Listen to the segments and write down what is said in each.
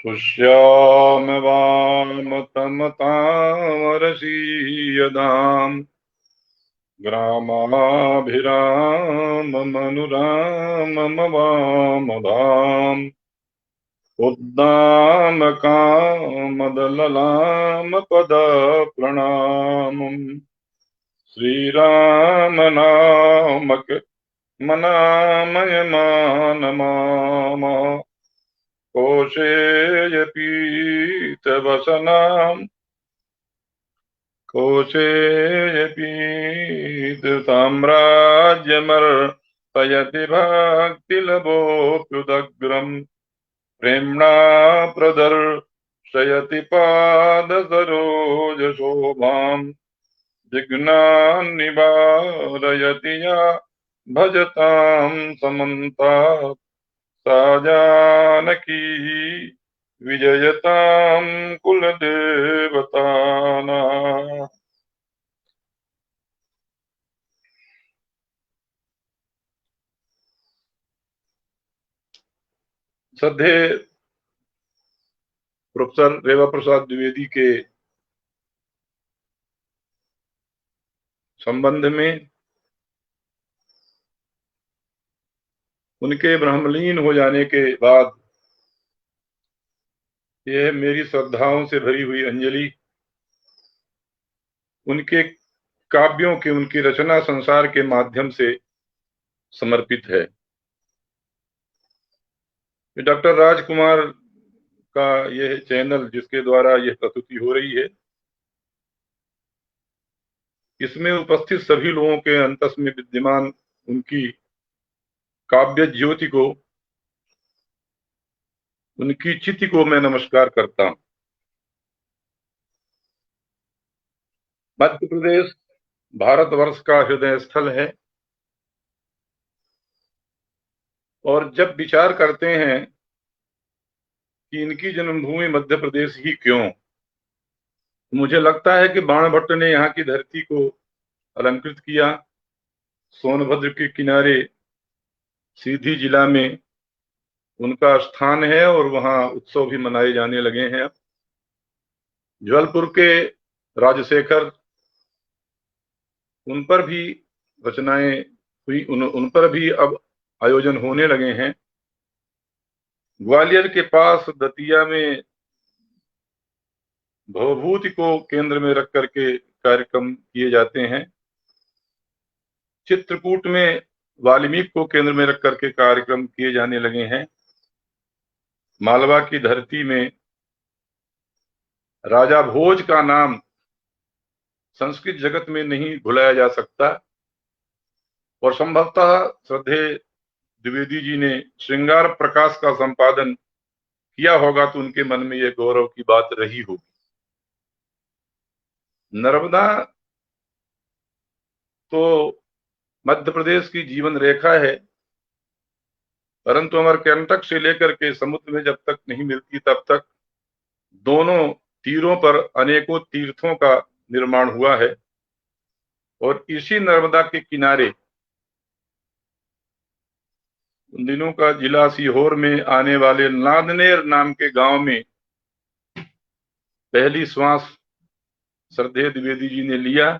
शुष्यामवामतमतामरसीयदाम् ग्रामाभिराममनुराममवामभाम् उद्दामकामदललामपदप्रणामम् श्रीरामनामक मनामयमानमामः कोशेयपीतसाम्राज्यमर्पयति भक्तिलभोऽप्युदग्रम् प्रेम्णा प्रदर्शयति पादसरोजशोभाम् विघ्नान् निवारयति या भजताम् समन्तात् सा जानकी विजयताम् कुलदेवतानाम्। श्रद्धेय प्रोफेसर रेवा प्रसाद द्विवेदी के संबंध में उनके ब्रह्मलीन हो जाने के बाद यह मेरी श्रद्धाओं से भरी हुई अंजलि उनके काव्यों के, उनकी रचना संसार के माध्यम से समर्पित है। डॉक्टर राजकुमार का यह चैनल जिसके द्वारा यह प्रस्तुति हो रही है, इसमें उपस्थित सभी लोगों के अंतस में विद्यमान उनकी काव्य ज्योति को, उनकी चित्त को मैं नमस्कार करता हूं। मध्य प्रदेश भारतवर्ष का हृदय स्थल है और जब विचार करते हैं कि इनकी जन्मभूमि मध्य प्रदेश ही क्यों, मुझे लगता है कि बाणभट्ट ने यहाँ की धरती को अलंकृत किया। सोनभद्र के किनारे सीधी जिला में उनका स्थान है और वहां उत्सव भी मनाए जाने लगे हैं। जबलपुर के राजशेखर, उन पर भी रचनाएं हुई, उन पर भी अब आयोजन होने लगे हैं। ग्वालियर के पास दतिया में भवभूति को केंद्र में रख करके कार्यक्रम किए जाते हैं। चित्रकूट में वाल्मीकि को केंद्र में रख करके कार्यक्रम किए जाने लगे हैं। मालवा की धरती में राजा भोज का नाम संस्कृत जगत में नहीं भुलाया जा सकता और संभवतः श्रद्धेय द्विवेदी जी ने श्रृंगार प्रकाश का संपादन किया होगा तो उनके मन में यह गौरव की बात रही होगी। नर्मदा तो मध्य प्रदेश की जीवन रेखा है, परंतु अमरकंटक से लेकर के समुद्र में जब तक नहीं मिलती तब तक दोनों तीरों पर अनेकों तीर्थों का निर्माण हुआ है। और इसी नर्मदा के किनारे उन दिनों का जिला सीहोर में आने वाले नादनेर नाम के गांव में पहली श्वास श्रद्धेय द्विवेदी जी ने लिया।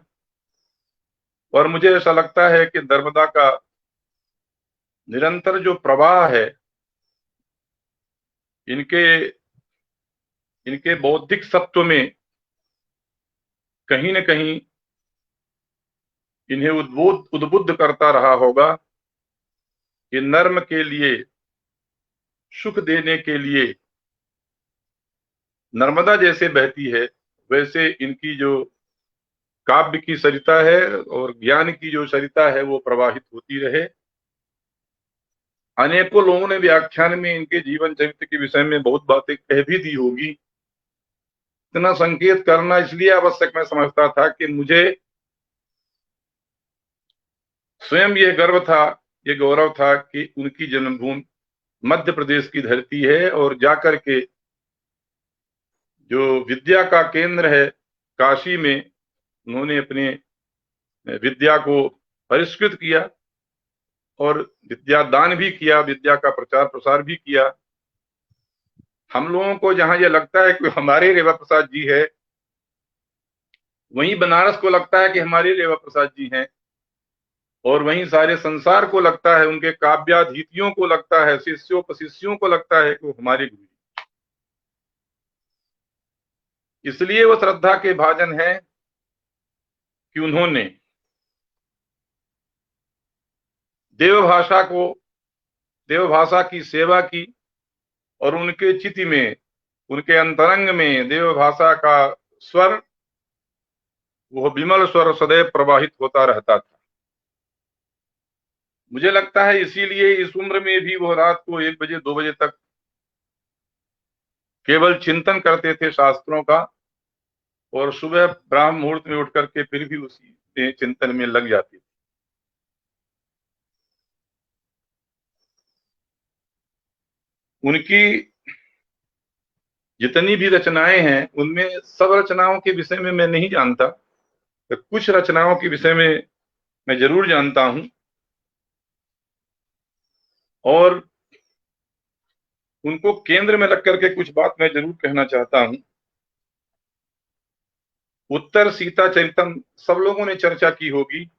और मुझे ऐसा लगता है कि नर्मदा का निरंतर जो प्रवाह है, इनके बौद्धिक सत्व में कहीं न कहीं इन्हें उद्बुद्ध करता रहा होगा कि नर्म के लिए, सुख देने के लिए नर्मदा जैसे बहती है, वैसे इनकी जो काव्य की सरिता है और ज्ञान की जो सरिता है वो प्रवाहित होती रहे। अनेकों लोगों ने व्याख्यान में इनके जीवन चरित्र के विषय में बहुत बातें कह भी दी होगी। इतना संकेत करना इसलिए आवश्यक मैं समझता था कि मुझे स्वयं ये गर्व था, ये गौरव था कि उनकी जन्मभूमि मध्य प्रदेश की धरती है और जाकर के जो विद्या का केंद्र है काशी में उन्होंने अपने विद्या को परिष्कृत किया और विद्या दान भी किया, विद्या का प्रचार प्रसार भी किया। हम लोगों को जहां ये लगता है कि हमारे रेवा प्रसाद जी है, वहीं बनारस को लगता है कि हमारे रेवा प्रसाद जी हैं, और वहीं सारे संसार को लगता है, उनके काव्याधीतियों को लगता है, शिष्योपशिष्यों को लगता है कि वो हमारे गुरु जी। इसलिए वो श्रद्धा के भाजन है कि उन्होंने देवभाषा को, देवभाषा की सेवा की, और उनके चित्त में, उनके अंतरंग में देवभाषा का स्वर, वह विमल स्वर सदैव प्रवाहित होता रहता था। मुझे लगता है इसीलिए इस उम्र में भी वो रात को 1 बजे 2 बजे तक केवल चिंतन करते थे शास्त्रों का, और सुबह ब्राह्म मुहूर्त में उठ करके फिर भी उसी चिंतन में लग जाते थे। उनकी जितनी भी रचनाएं हैं, उनमें सब रचनाओं के विषय में मैं नहीं जानता, तो कुछ रचनाओं के विषय में मैं जरूर जानता हूं, और उनको केंद्र में रख करके कुछ बात मैं जरूर कहना चाहता हूं। उत्तर सीता चरितम सब लोगों ने चर्चा की होगी।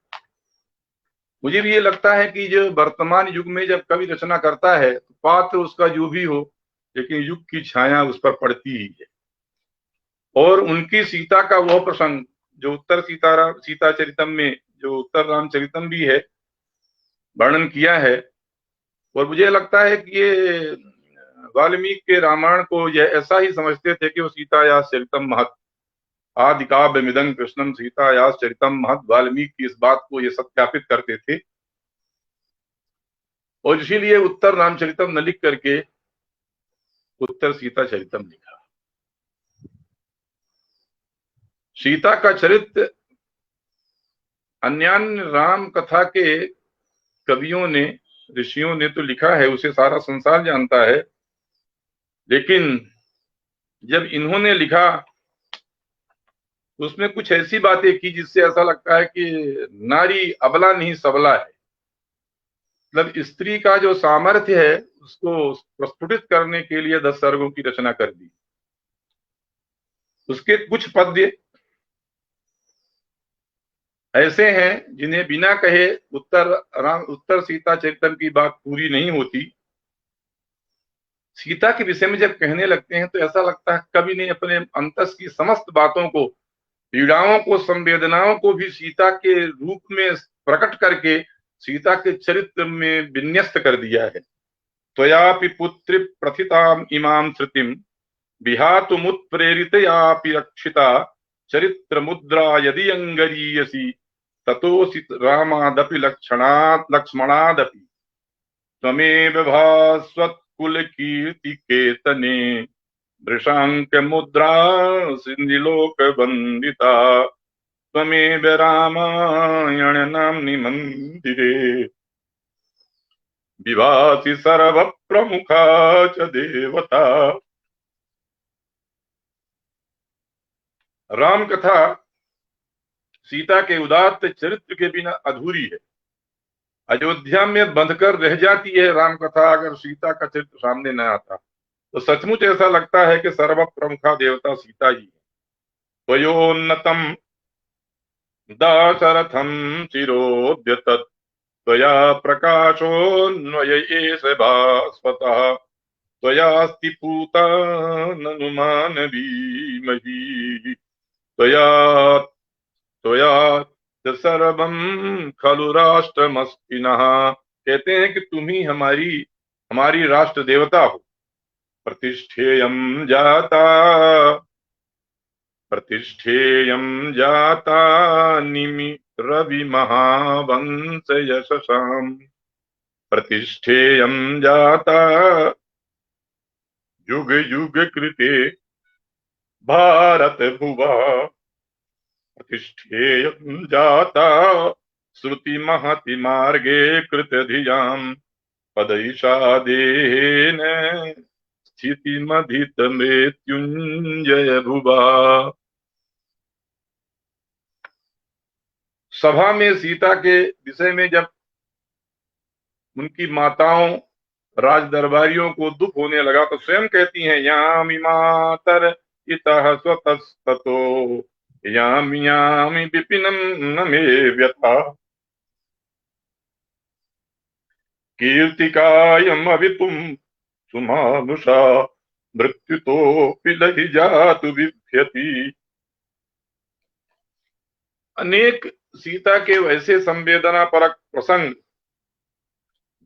मुझे भी ये लगता है कि जो वर्तमान युग में जब कवि रचना करता है, तो पात्र उसका जो भी हो, लेकिन युग की छाया उस पर पड़ती ही है। और उनकी सीता का वह प्रसंग जो उत्तर सीता चरितम में, जो उत्तर रामचरितम भी है, वर्णन किया है, और मुझे लगता है कि ये वाल्मीकि के रामायण को यह ऐसा ही समझते थे कि वो सीतायास चरितम महत्, आदि काव्य मिदं कृष्णम सीतायास चरितम महत्, वाल्मीकि की इस बात को ये सत्यापित करते थे, और इसीलिए उत्तर रामचरितम न लिख करके उत्तर सीता चरितम लिखा। सीता का चरित्र अन्यान्य राम कथा के कवियों ने, ऋषियों ने तो लिखा है, उसे सारा संसार जानता है, लेकिन जब इन्होंने लिखा तो उसमें कुछ ऐसी बातें की जिससे ऐसा लगता है कि नारी अबला नहीं सबला है। मतलब स्त्री का जो सामर्थ्य है उसको प्रस्फुटित करने के लिए 10 सर्गों की रचना कर दी। उसके कुछ पद्य ऐसे हैं जिन्हें बिना कहे उत्तर सीता चरितम की बात पूरी नहीं होती। सीता के विषय में जब कहने लगते हैं तो ऐसा लगता है कवि ने अपने अंतस की समस्त बातों को, पीड़ाओं को, संवेदनाओं को भी सीता के रूप में प्रकट करके सीता के चरित्र में विन्यस्त कर दिया है। त्वयापि पुत्री प्रथिताम इमाम श्रुतिम विहातुमुत्प्रेरितयापि रक्षिता चरित्र मुद्रा यदि अंगरीयसी ततोऽसि रामादपि लक्ष्मणादपि त्वमेव भास्वत्कुलकीर्तिकेतने वृषाङ्कमुद्रा सिन्धिलोकवन्दिता त्वमेव रामायण नाम्नि मन्दिरे विभासि सर्वप्रमुखा च देवता। राम कथा सीता के उदात्त चरित्र के बिना अधूरी है। अयोध्या में बंधकर रह जाती है राम कथा अगर सीता का चरित्र सामने न आता, तो सचमुच ऐसा लगता है कि सर्व प्रमुखा देवता सीता जी है। त्वयोन्नतम दाशरथम चिरोद्यत त्वया प्रकाशोऽन्वयैष भास्वतः त्वयास्ति पूता ननुमानवीमहि त्वया त्वया च सर्वं खलु राष्ट्रमस्ति नः। कहते हैं कि तुम ही हमारी हमारी राष्ट्र देवता हो। प्रतिष्ठेयं जाता प्रतिष्ठेयं जाता निमि रवि महावंश यशसाम् प्रतिष्ठेयं जाता युग युग कृते भारत भुवा प्रतिष्ठेयं जाता श्रुति महति मार्गे कृत धियाम् पदैषादेन स्थितिमधित मृत्युंजय भुवा। सभा में सीता के विषय में जब उनकी माताओं राज दरबारियों को दुख होने लगा तो स्वयं कहती हैं, यामी मातर इतः स्वतस्ततो यामी यामी विपिनम न मे व्यथा कीर्तिकायम अविपुम सुमानुषा मृत्यु तो पिलहि जातु विभ्यति। अनेक सीता के वैसे संवेदना परक प्रसंग,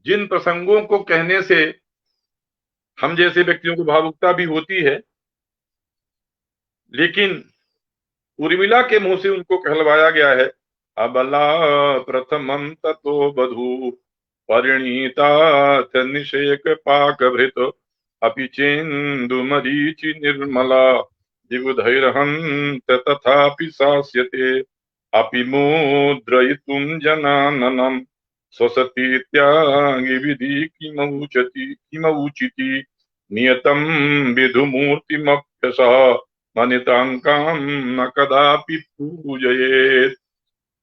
जिन प्रसंगों को कहने से हम जैसे व्यक्तियों को भावुकता भी होती है, लेकिन उर्मिला के मुंह से उनको कहलवाया गया है। अबला प्रथमं ततो बधू परिणीता निषेक पाक भृत अपि चेन्दु मरीचि निर्मला दिवधैर्हन्त तथापि सास्यते अपि मुद्रयितुं जनाननं स्वसती त्यागि विधि किमौचिति नियतं विधुमूर्तिमप्यसः मनितांकां न कदापि पूजयेत्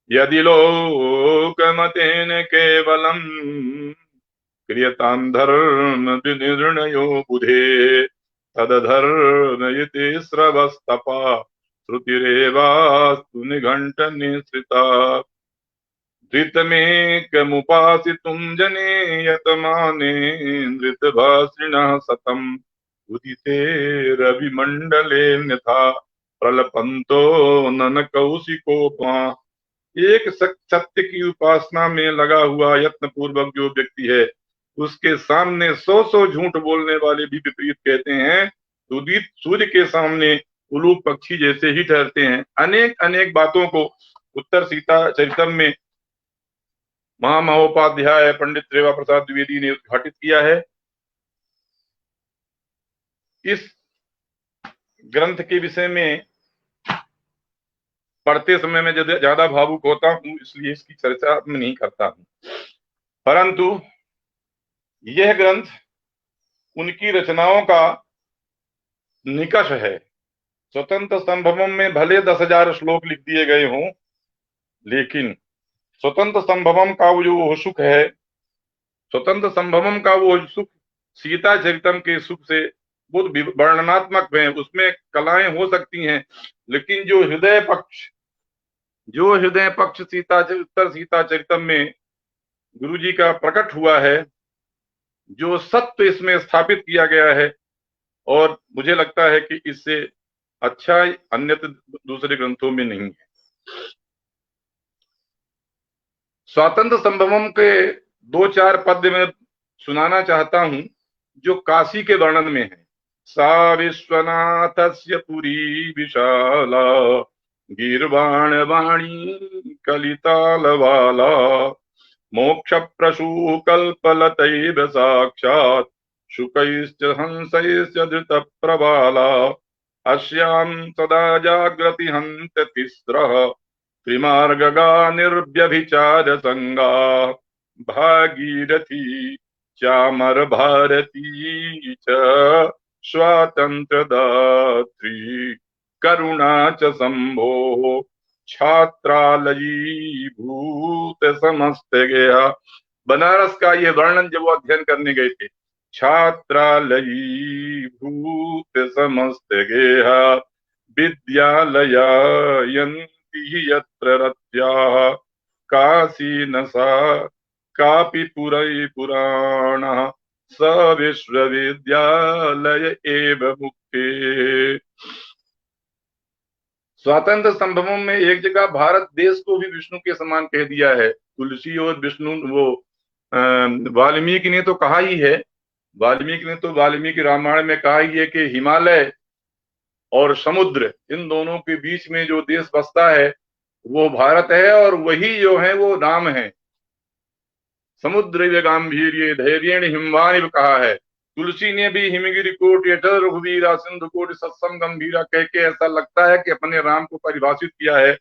यदि लोकमतेन केवलं क्रियतां धर्म निर्णयो बुधे तदधर्म इति स्रवस्तपा श्रुतिरेवास्तु निघण्ट निःसृता धृतमेकमुपासितुं जने यतमाने धृतभाषिणः सतम् उदिते रविमण्डलेऽन्यथा प्रलपन्तो नन कौशिकोपमा। एक सत्य की उपासना में लगा हुआ यत्न पूर्वक जो व्यक्ति है, उसके सामने सौ सौ झूठ बोलने वाले भी विपरीत कहते हैं। उदित सूर्य के सामने उल्लू पक्षी जैसे ही ठहरते हैं। अनेक अनेक बातों को उत्तर सीता चरितम में महामहोपाध्याय पंडित रेवा प्रसाद द्विवेदी ने उद्घाटित किया है। इस ग्रंथ के विषय में पढ़ते समय मैं ज्यादा भावुक होता हूं, इसलिए इसकी चर्चा मैं नहीं करता हूं। परंतु यह ग्रंथ उनकी रचनाओं का निकष है। स्वतंत्र संभवम में भले 10,000 श्लोक लिख दिए गए हों, लेकिन स्वतंत्र संभवम का वो जो सुख है, स्वतंत्र संभवम का वो सुख सीता चरितम के सुख से बहुत वर्णनात्मक है। उसमें कलाएं हो सकती हैं, लेकिन जो हृदय पक्ष उत्तर सीता चरितम में गुरु जी का प्रकट हुआ है, जो सत्य इसमें स्थापित किया गया है, और मुझे लगता है कि इससे अच्छा अन्यत्र दूसरे ग्रंथों में नहीं है। स्वातंत्र संभवम के 2-4 पद्य में सुनाना चाहता हूं, जो काशी के वर्णन में है। सा विश्वनाथस्य पुरी विशाला गीर्वाण वाणी कलितालवाला मोक्ष प्रसू कल्पलतैव साक्षात् शुकैश्च हंसैश्च धृत प्रबाला अस्यां सदा जाग्रति हन्त तिस्रः त्रिमार्गगा निर्व्यभिचार संगा भागीरथी चामर भारती च स्वातंत्र दात्री करुणा च संभो छात्रालयी भूत समस्त गया। बनारस का ये वर्णन जब वो अध्ययन करने गए थे, छात्रालयी भूत समस्त गेहा विद्यालया यत्र रत्याः काशी नसा कापि पुरै पुराणः स विश्वविद्यालय एव मुक्ते। स्वातंत्र संभवों में एक जगह भारत देश को भी विष्णु के समान कह दिया है। तुलसी और विष्णु, वो वाल्मीकि ने तो कहा ही है, वाल्मीकि रामायण में कहा ही है कि हिमालय और समुद्र, इन दोनों के बीच में जो देश बसता है वो भारत है, और वही जो है वो राम है। समुद्र गांभीर्य धैर्येण हिमवानिव कहा है। तुलसी ने भी हिमगिरि कोटि अटल रघुवीरा सिंधु कोटि सत्सम गंभीरा कह के ऐसा लगता है कि अपने राम को परिभाषित किया है।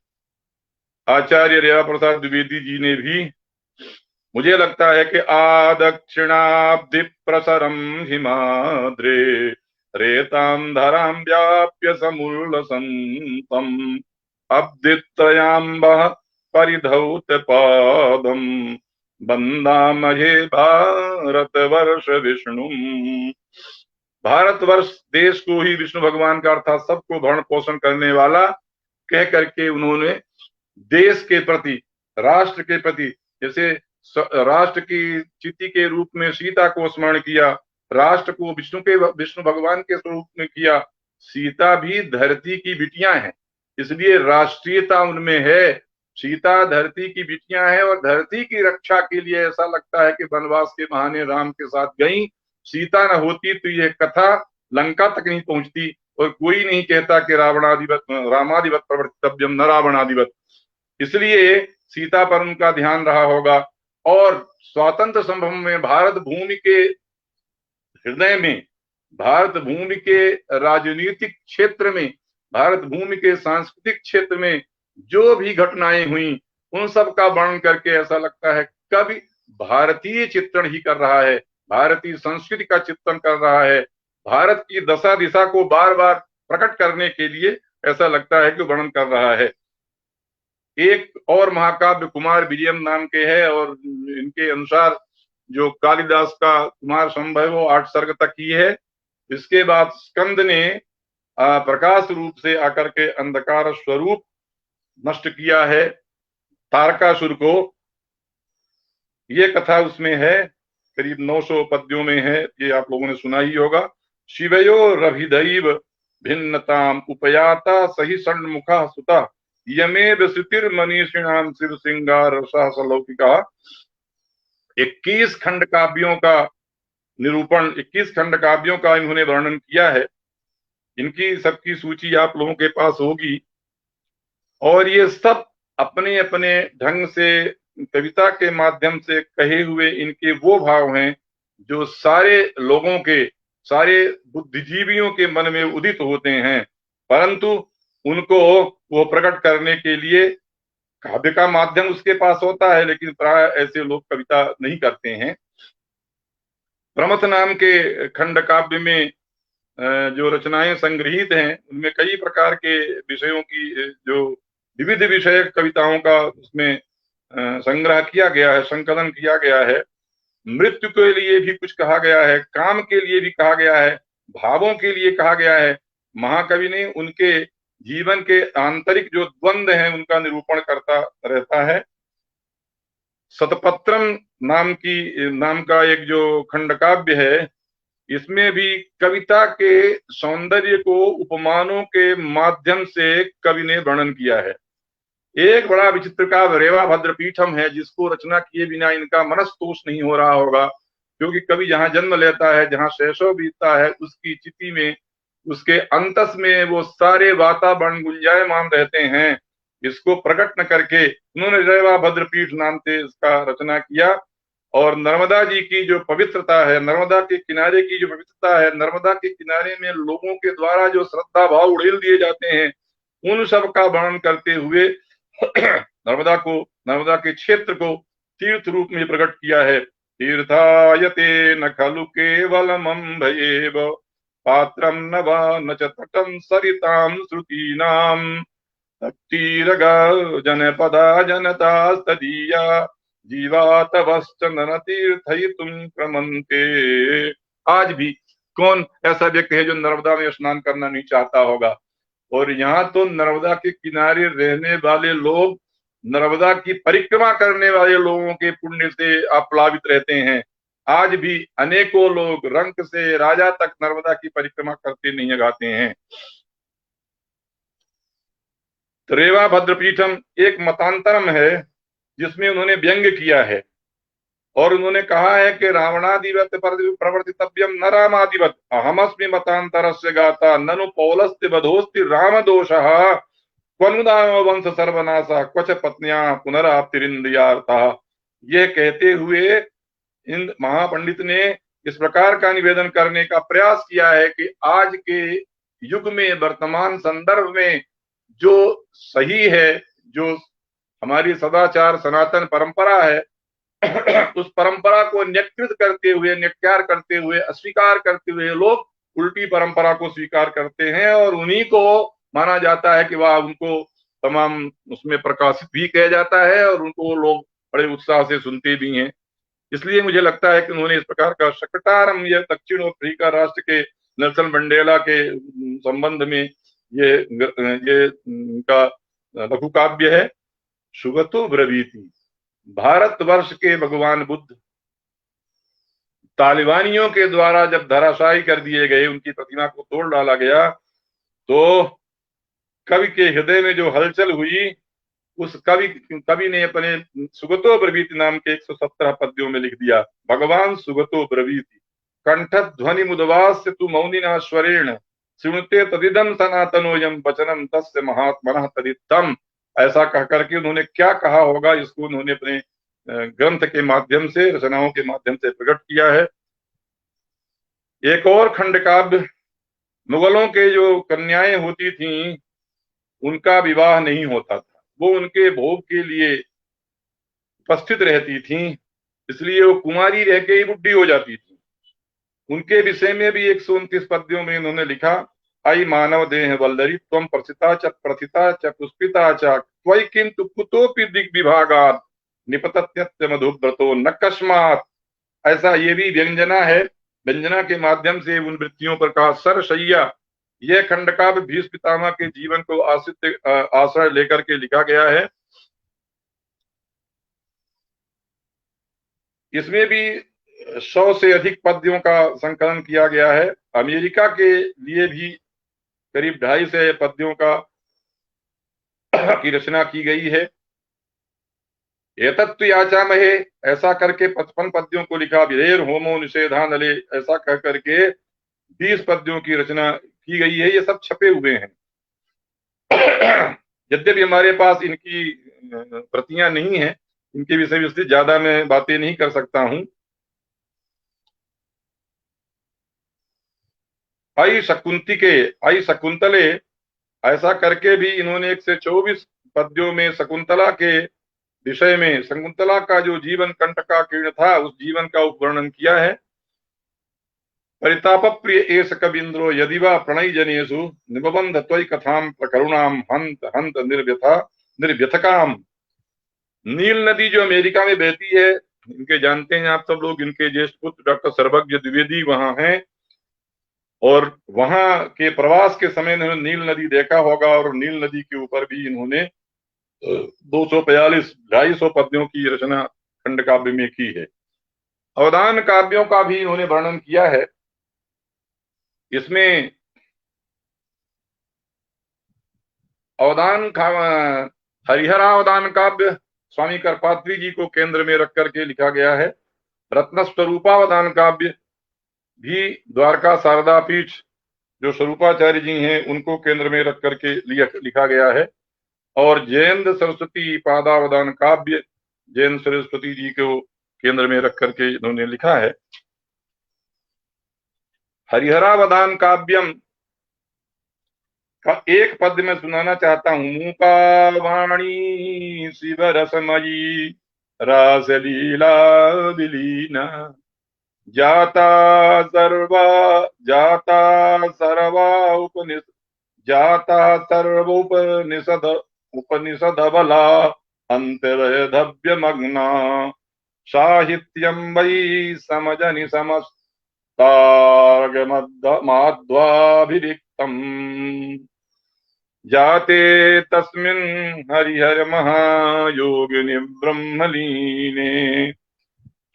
आचार्य रेवा प्रसाद द्विवेदी जी ने भी, मुझे लगता है कि आदक्षिणाब्धि प्रसरम हिमाद्रे रेतां धरां व्याप्य समुल्लसंतम अब्धित्रयाम्बः परिधौत पादम बंदामहे भारत वर्ष विष्णु। भारतवर्ष देश को ही विष्णु भगवान का अर्थात सबको भरण पोषण करने वाला कह करके उन्होंने देश के प्रति, राष्ट्र के प्रति, जैसे राष्ट्र की चिति के रूप में सीता को स्मरण किया, राष्ट्र को विष्णु भगवान के स्वरूप में किया। सीता भी धरती की बिटियां हैं, इसलिए राष्ट्रीयता उनमें है। सीता धरती की बिटियां हैं और धरती की रक्षा के लिए ऐसा लगता है कि वनवास के बहाने राम के साथ गई। सीता न होती तो यह कथा लंका तक नहीं पहुंचती और कोई नहीं कहता कि रामादिवत प्रवर्तितव्यम न रावणादिवत। इसलिए सीता पर उनका ध्यान रहा होगा। और स्वातंत्र संभ्रम में भारत भूमि के हृदय में, भारत भूमि के राजनीतिक क्षेत्र में, भारत भूमि के सांस्कृतिक क्षेत्र में जो भी घटनाएं हुई उन सब का वर्णन करके ऐसा लगता है कवि भारतीय चित्रण ही कर रहा है, भारतीय संस्कृति का चित्रण कर रहा है। भारत की दशा दिशा को बार बार प्रकट करने के लिए ऐसा लगता है कि वर्णन कर रहा है। एक और महाकाव्य कुमार विजयम नाम के है और इनके अनुसार जो कालिदास का कुमार संभव वो 8 सर्ग तक ही है। इसके बाद स्कंद ने प्रकाश रूप से आकर के अंधकार स्वरूप नष्ट किया है तारकासुर को। ये कथा उसमें है, करीब 900 पद्यों में है, ये आप लोगों ने सुना ही होगा। शिवयो रभिदैव भिन्नताम उपयाता सही षण्मुखा सुता यमेव श्रुतिर्मनीषिणाम शिव सिंगार सहसलौकिका। 21 खंड काव्यों का निरूपण, 21 खंड काव्यों का इन्होंने वर्णन किया है। इनकी सबकी सूची आप लोगों के पास होगी और ये सब अपने अपने ढंग से कविता के माध्यम से कहे हुए इनके वो भाव हैं जो सारे लोगों के, सारे बुद्धिजीवियों के मन में उदित होते हैं, परंतु उनको वो प्रकट करने के लिए काव्य का माध्यम उसके पास होता है, लेकिन प्राय ऐसे लोग कविता नहीं करते हैं। प्रमथ नाम के खंड काव्य में जो रचनाएं संग्रहित हैं उनमें कई प्रकार के विषयों की, जो विविध विषय कविताओं का उसमें संग्रह किया गया है, संकलन किया गया है। मृत्यु के लिए भी कुछ कहा गया है, काम के लिए भी कहा गया है, भावों के लिए कहा गया है। महाकवि ने उनके जीवन के आंतरिक जो द्वंद्व हैं उनका निरूपण करता रहता है। शतपत्रम नाम का एक जो खंड काव्य है, इसमें भी कविता के सौंदर्य को उपमानों के माध्यम से कवि ने वर्णन किया है। एक बड़ा विचित्र काव्य रेवा भद्र पीठम है, जिसको रचना किए बिना इनका मनस्तोष नहीं हो रहा होगा, क्योंकि कवि जहां जन्म लेता है, जहां शैशव बीतता है, उसकी चिति में, उसके अंतस में वो सारे वातावरण गुंजायमान रहते हैं। इसको प्रकट न करके उन्होंने रेवा भद्र पीठ नाम से इसका रचना किया। और नर्मदा जी की जो पवित्रता है, नर्मदा के किनारे की जो पवित्रता है, नर्मदा के किनारे में लोगों के द्वारा जो श्रद्धा भाव उड़ेल दिए जाते हैं, उन सब का वर्णन करते हुए नर्मदा के क्षेत्र को तीर्थ रूप में प्रकट किया है। तीर्थायते न खलु केवलमम्भयेव पात्रम न वा न च तटं सरितां श्रुतीनां तत्तीरगा जनपदा जनतास्तदीया जीवातवश्च नरतीर्थयितुं क्रमन्ते। आज भी कौन ऐसा व्यक्ति है जो नर्मदा में स्नान करना नहीं चाहता होगा? और यहाँ तो नर्मदा के किनारे रहने वाले लोग नर्मदा की परिक्रमा करने वाले लोगों के पुण्य से आप्लावित रहते हैं। आज भी अनेकों लोग रंक से राजा तक नर्मदा की परिक्रमा करते नहीं गाते हैं। तो रेवा भद्रपीठम एक मतांतरम है जिसमें उन्होंने व्यंग्य किया है और उन्होंने कहा है कि रावणादिवत प्रवर्तितव्यम न रामादिवत अहमस्मि मतांतरस्य गाता ननु पौलस्ति बधोस्ति राम दोषः क्वनुदानो वंश सर्वनाशः क्वच पत्न्या पुनराप्तिरिन्द्रियार्थः। यह कहते हुए इन महापंडित ने इस प्रकार का निवेदन करने का प्रयास किया है कि आज के युग में, वर्तमान संदर्भ में जो सही है, जो हमारी सदाचार सनातन परंपरा है, उस परंपरा को न्यक्कृत करते हुए, न्यक्कार करते हुए, अस्वीकार करते हुए लोग उल्टी परंपरा को स्वीकार करते हैं और उन्हीं को माना जाता है कि वह उनको तमाम उसमें प्रकाशित भी किया जाता है और उनको लोग बड़े उत्साह से सुनते भी हैं। इसलिए मुझे लगता है कि उन्होंने इस प्रकार का शकटारम, यह दक्षिण अफ्रीका राष्ट्र के नेल्सन मंडेला के संबंध में ये का लघु काव्य है। सुगतो ब्रवीति, भारतवर्ष के भगवान बुद्ध तालिबानियों के द्वारा जब धराशायी कर दिए गए, उनकी प्रतिमा को तोड़ डाला गया, तो कवि के हृदय में जो हलचल हुई, उस कवि ने अपने सुगतो ब्रवीति नाम के 117 पद्यों में लिख दिया, भगवान सुगतो ब्रवीति कंठ ध्वनि मुदवास्य तु मौनिना स्वरेण सुनते तदिदम सनातनोयम वचनम तस्य महात्मनः तदित्तम। ऐसा कह करके उन्होंने क्या कहा होगा, इसको उन्होंने अपने ग्रंथ के माध्यम से, रचनाओं के माध्यम से प्रकट किया है। एक और खंड काव्य, मुगलों के जो कन्याएं होती थीं, उनका विवाह नहीं होता था, वो उनके भोग के लिए उपस्थित रहती थीं, इसलिए वो कुमारी रह के ही बुढ़ी हो जाती थी। उनके विषय में भी 129 पद्यों में इन्होंने लिखा, आई मानव देह वल्लरी त्वं प्रथिता च प्रथिता च पुष्पिता च त्वयि किंतु कुतोपि दिग्विभागात् निपतत्यत्य मधुव्रतो न कस्मात्। ऐसा ये भी व्यंजना है, व्यंजना के माध्यम से उन वृत्तियों पर कहा। सरशैया, यह खंड काव्य भीष्म पितामह के जीवन को आश्रय लेकर के लिखा गया है। इसमें भी 100 से अधिक पद्यों का संकलन किया गया है। अमेरिका के लिए भी करीब 250 पद्यों की रचना की गई है। एतत्तु याचामहे, ऐसा करके 55 पद्यों को लिखा। विधेर होमो निषेधानले, ऐसा कह करके 20 पद्यों की रचना की गई है। ये सब छपे हुए हैं। यद्यपि हमारे पास इनकी प्रतियां नहीं है, इनके विषय में इसलिए ज्यादा मैं बातें नहीं कर सकता हूं। आई शकुंतिके, आई शकुंतले, ऐसा करके भी इन्होंने 124 पद्यों में शकुंतला के विषय में, शकुंतला का जो जीवन कंठ का कीर्ण था, उस जीवन का वर्णन किया है। परिताप प्रिय एस कविंद्रो यदिवा प्रणय जनेषु निबंध त्वयि कथाम प्रकरुणाम हंत हंत निर्व्यथा निर्व्यथकाम। नील नदी जो अमेरिका में बहती है, इनके जानते हैं आप सब लोग, इनके ज्येष्ठ पुत्र डॉक्टर सर्वज्ञ द्विवेदी वहां हैं, और वहां के प्रवास के समय इन्होंने नील नदी देखा होगा, और नील नदी के ऊपर भी इन्होंने 242 250 पद्यों की रचना खंड काव्य में की है। अवदान काव्यों का भी इन्होंने वर्णन किया है। इसमें अवदान हरिहरावदान काव्य स्वामी कर्पात्री जी को केंद्र में रख करके लिखा गया है। रत्न स्वरूपावदान काव्य भी द्वारका शारदा पीठ जो स्वरूपाचार्य जी हैं, उनको केंद्र में रख करके लिखा गया है। और जयेंद्र सरस्वती पादावदान काव्य जयेंद्र सरस्वती जी को केंद्र में रख करके इन्होंने लिखा है। हरिहरावदान काव्यम का एक पद मैं सुनाना चाहता हूं। मूकावाणी शिव रसमयी रास लीला विलीना जाता सर्वा उपनिषद बला अंतर्धव्य मग्ना साहित्यम वै समजनि समस्तार्गमाध्वाभिरिक्तम् जाते तस्मिन् हरिहर महायोगिनि ब्रह्मलीने।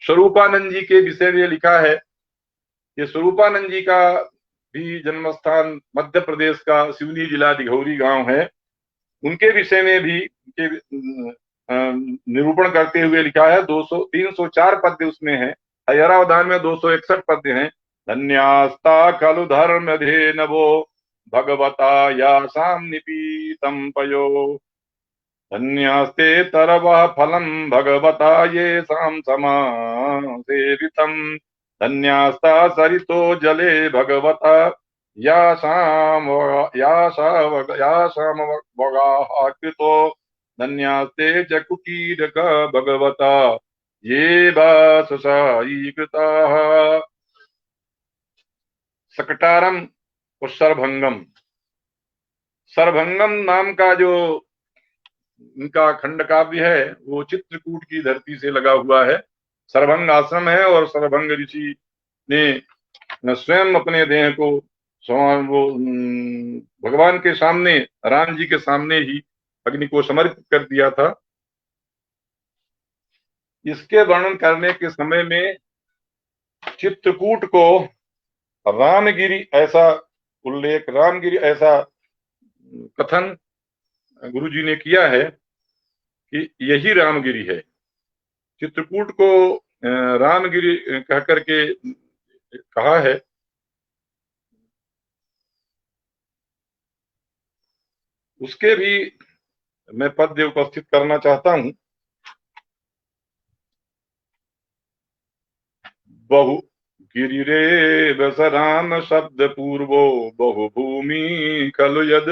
स्वरूपानंद जी के विषय में लिखा है। ये स्वरूपानंद जी का भी जन्म स्थान मध्य प्रदेश का सिवनी जिला दिघौरी गांव है। उनके विषय में भी निरूपण करते हुए लिखा है। 304 पद्य उसमें है। हरिहरावदान में 261 पद्य हैं। धन्यास्ता खलु धर्म धेनवो भगवता यासाम निपीतम पयो धन्यास्ते तरवः फलम भगवता ये साम समासेवितम धन्यास्ता सरितो जले भगवता यासाम वगाकृतो धन्यास्ते च कुटीरक भगवता ये वाससायी कृताः। सकटारम और सरभंगम। सरभंगम नाम का जो इनका खंड काव्य है वो चित्रकूट की धरती से लगा हुआ है। सरभंग आश्रम है और सरभंग ऋषि ने स्वयं अपने देह को वो भगवान के सामने, राम जी के सामने ही अग्नि को समर्पित कर दिया था। इसके वर्णन करने के समय में चित्रकूट को रामगिरी ऐसा उल्लेख, रामगिरी ऐसा कथन गुरु जी ने किया है कि यही रामगिरी है। चित्रकूट को रामगिरी कह करके कहा है। उसके भी मैं पद्य उपस्थित करना चाहता हूं। बहु गिरिरे बस राम शब्द पूर्वो बहुभूमि खलु यद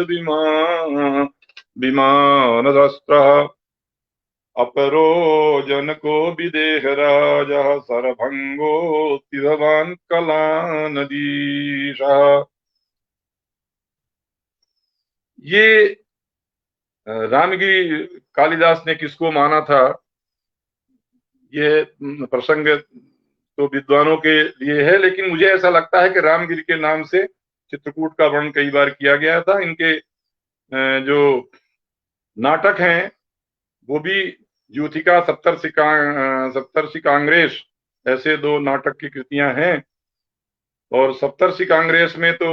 विमान अपरो जन को विदेह राजा सरभंगो भगवान कला नदीशा। ये रामगिरी कालिदास ने किसको माना था, ये प्रसंग तो विद्वानों के लिए है, लेकिन मुझे ऐसा लगता है कि रामगिरी के नाम से चित्रकूट का वर्णन कई बार किया गया था। इनके जो नाटक हैं वो भी यूथिका, सप्तर्षि कांग्रेस, ऐसे दो नाटक की कृतियां हैं। और सप्तर्षि कांग्रेस में तो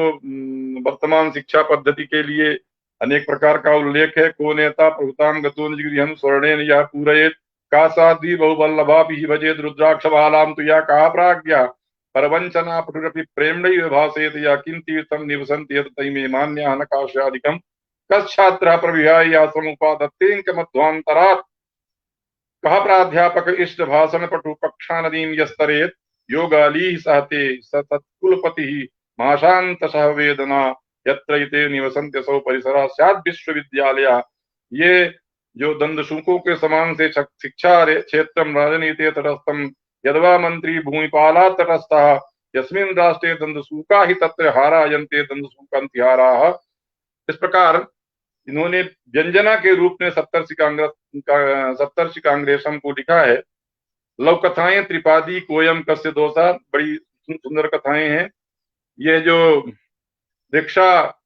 वर्तमान शिक्षा पद्धति के लिए अनेक प्रकार का उल्लेख है। को नेता प्रभुताम गतो निजगृहं स्वर्णेन यः पूरयेत् कासादि बहुवल्लभा भजेद रुद्राक्ष बालाम तुया कहा प्राज्ञा परवंचना पटुरपि प्रेम्णैव भासेत या किं तीर्थं निवसन्ति यत् तैमे मान्याः न काश्यादिकम् कच्छात्रः प्रविहाय यासमुपादत्तेन च मध्वान्तरात् कः प्राध्यापक इष्ट भाषण पटु कक्षा नदीम यस्तरेत योगाली सहते सत्कुलपति महाशांत सह वेदना यत्र इते निवसन्त्य सौ परिसरा स्याद् विश्वविद्यालय। ये जो दंदशूकों के समान से शिक्षा क्षेत्रम राजनीति तटस्थम यदवा मंत्री भूमिपाला तटस्थः यस्मिन् राष्ट्रे दंदशूका ही तत्र हारायन्ते दंदशूकान्तिहाराः। इस प्रकार इन्होंने व्यंजना के रूप में सप्तर्षि कांग्रेसम को लिखा है। लव कथाएं त्रिपादी कोयम कस्य दोषा, बड़ी सुंदर कथाएं हैं। ये जो रिक्शा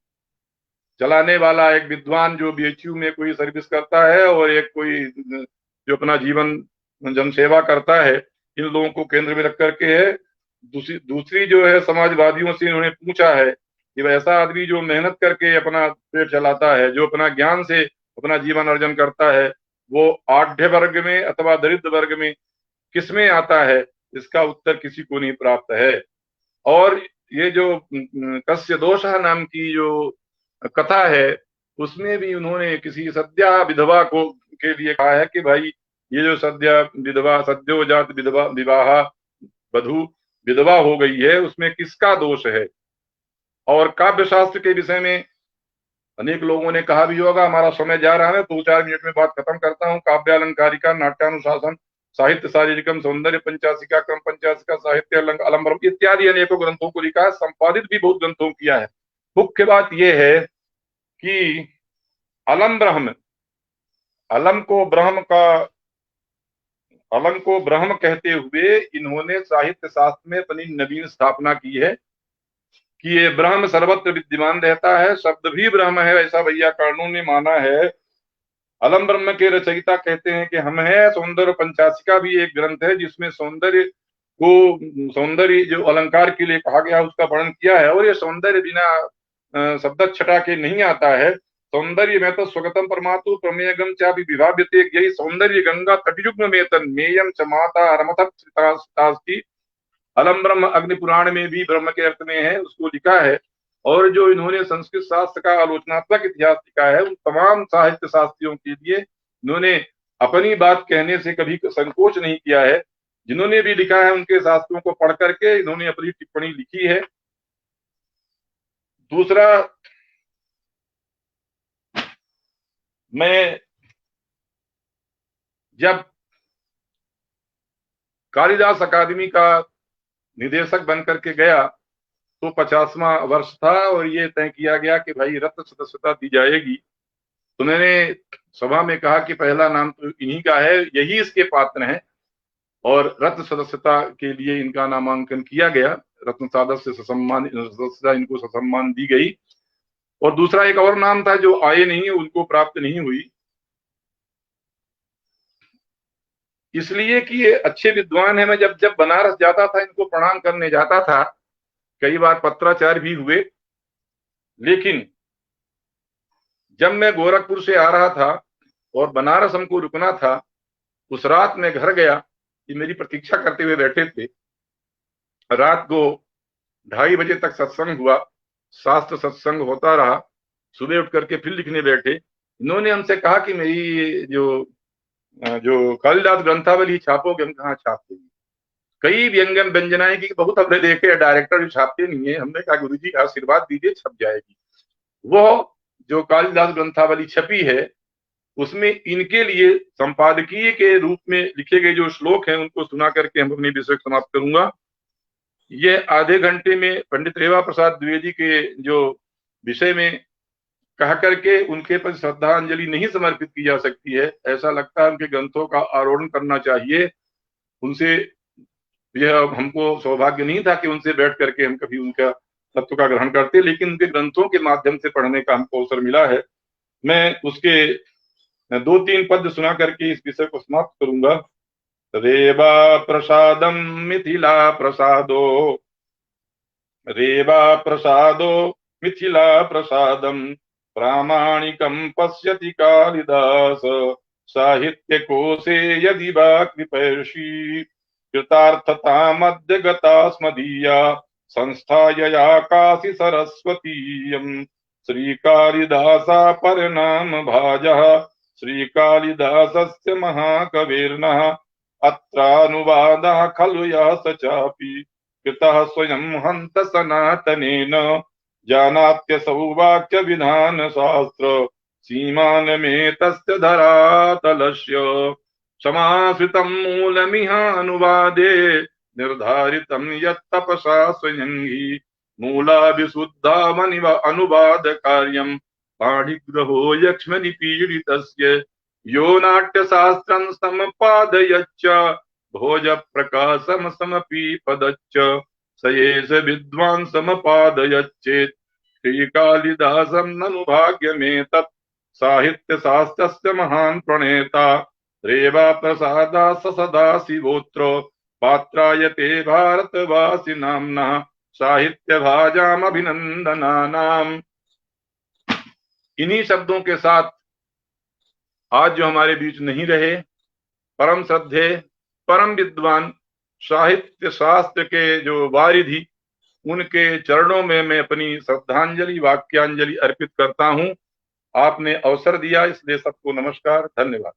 चलाने वाला एक विद्वान जो बीएचयू में कोई सर्विस करता है और एक कोई जो अपना जीवन जनसेवा करता है, इन लोगों को केंद्र में रख करके है। दूसरी जो है समाजवादियों से इन्होंने पूछा है कि वह ऐसा आदमी जो मेहनत करके अपना पेट चलाता है, जो अपना ज्ञान से अपना जीवन अर्जन करता है, वो आढ़्य वर्ग में अथवा दरिद्र वर्ग में किसमें आता है, इसका उत्तर किसी को नहीं प्राप्त है। और ये जो कस्य दोषः नाम की जो कथा है उसमें भी उन्होंने किसी सद्या विधवा को के लिए कहा है कि भाई ये जो सद्यो जात विधवा विवाह वधु विधवा हो गई है, उसमें किसका दोष है। और काव्य शास्त्र के विषय में अनेक लोगों ने कहा भी होगा। हमारा समय जा रहा है, 2-4 मिनट में बात खत्म करता हूँ। काव्य अलंकारिका, नाट्यानुशासन, साहित्य शारीरिकम, सौंदर्य पंचाशिका, क्रम पंचाशिका, साहित्य अलंबरम इत्यादि अनेकों ग्रंथों को लिखा है। संपादित भी बहुत ग्रंथों किया है। मुख्य बात यह है कि अलम ब्रह्म, अलम को ब्रह्म कहते हुए इन्होंने साहित्य शास्त्र में अपनी नवीन स्थापना की है कि ये ब्रह्म सर्वत्र विद्यमान रहता है, शब्द भी ब्रह्म है, ऐसा वैयाकरणों ने माना है। अलम ब्रह्म के रचयिता कहते हैं कि हम है। सौंदर्य पंचाशिका भी एक ग्रंथ है जिसमें सौंदर्य जो अलंकार के लिए कहा गया उसका वर्णन किया है। और ये सौंदर्य बिना शब्द छटा के नहीं आता है। सौंदर्य में तो स्वगतम परमातु प्रमेयगम चापि विभाव्यते, यही सौंदर्य गंगा तटयुग्म में तन्मेयम च माता रमथी। अलम ब्रह्म अग्नि पुराण में भी ब्रह्म के अर्थ में है, उसको लिखा है। और जो इन्होंने संस्कृत शास्त्र का आलोचनात्मक इतिहास लिखा है, उन तमाम साहित्य शास्त्रियों के लिए इन्होंने अपनी बात कहने से कभी संकोच नहीं किया है। जिन्होंने भी लिखा है उनके शास्त्रों को पढ़ करके इन्होंने अपनी टिप्पणी लिखी है। दूसरा, मैं जब कालिदास अकादमी का निदेशक बन करके गया तो 50वां वर्ष था और ये तय किया गया कि भाई रत्न सदस्यता दी जाएगी। तो मैंने सभा में कहा कि पहला नाम तो इन्हीं का है, यही इसके पात्र हैं, और रत्न सदस्यता के लिए इनका नामांकन किया गया। रत्न सदस्य ससम्मान सदस्यता इनको ससम्मान दी गई। और दूसरा एक और नाम था जो आए नहीं, उनको प्राप्त नहीं हुई, इसलिए कि ये अच्छे विद्वान है। मैं जब जब बनारस जाता था, इनको प्रणाम करने जाता था, कई बार पत्राचार भी हुए, लेकिन जब मैं गोरखपुर से आ रहा था और बनारस हमको रुकना था, उस रात मैं घर गया, कि मेरी प्रतीक्षा करते हुए बैठे थे। रात को 2:30 बजे तक सत्संग हुआ, शास्त्र सत्संग होता रहा। सुबह उठ करके फिर लिखने बैठे। इन्होंने हमसे कहा कि मेरी जो कालिदास ग्रंथावली छापोगे? हम कहा छाप देंगे। कई व्यंजन व्यंजनाएं की बहुत हमने देखे, डायरेक्टर जो छापते नहीं है। हमने कहा गुरु जी आशीर्वाद दीजिए, छप जाएगी। वो जो कालिदास ग्रंथावली छपी है, उसमें इनके लिए संपादकीय के रूप में लिखे गए जो श्लोक हैं, उनको सुना करके हम अपनी विषय समाप्त करूंगा। ये आधे घंटे में पंडित रेवा प्रसाद द्विवेदी के जो विषय में कह करके उनके प्रति श्रद्धांजलि नहीं समर्पित की जा सकती है। ऐसा लगता है उनके ग्रंथों का आरोहण करना चाहिए। उनसे यह हमको सौभाग्य नहीं था कि उनसे बैठ करके हम कभी उनका तत्व का ग्रहण करते, लेकिन उनके ग्रंथों के माध्यम से पढ़ने का हमको अवसर मिला है। मैं उसके 2-3 पद सुना करके इस विषय को समाप्त करूंगा। रेवा प्रसादम मिथिला प्रसादो, रेवा प्रसादो मिथिला प्रसादम, प्रामाणिकं पश्यति कालिदास, साहित्य कोशे यदि वा कृपैषी, कृतार्थतामद्य गता स्मदीया, संस्थायया काशी सरस्वतीयम्, श्रीकालिदासा परिणाम भाजः, श्रीकालिदासस्य महाकविर्नः, अत्रानुवादः खलु यः स चापि, कृतः स्वयं हन्त सनातनेन, जानात्यसौ वाक्य विधान शास्त्र, सीमानमेतस्य धरातलस्य, समाश्रितं मूलमिहानुवादे, निर्धारितं यत्तपसा स्वयं हि, मूलाभिशुद्धामनिव अनुवाद कार्यं, पाणिग्रहो यक्ष्मनिपीडितस्य, यो नाट्यशास्त्रं सम्पादयच्च, भोज प्रकाशम समपीपदच्च, स एष विद्वान् समपादयच्चेत्, श्रीकालिदासं ननु भाग्यमेतत्, साहित्यशास्त्रस्य महान् प्रणेता, रेवा प्रसादा स सदा शिवोत्र, पात्रायते भारतवासी नाम्नः, साहित्य भाजाम अभिनंदनानाम। इन्हीं शब्दों के साथ आज जो हमारे बीच नहीं रहे, परम श्रद्धेय परम विद्वान साहित्य शास्त्र के जो वारिधि, उनके चरणों में मैं अपनी श्रद्धांजलि वाक्यांजलि अर्पित करता हूं। आपने अवसर दिया, इसलिए सबको नमस्कार, धन्यवाद।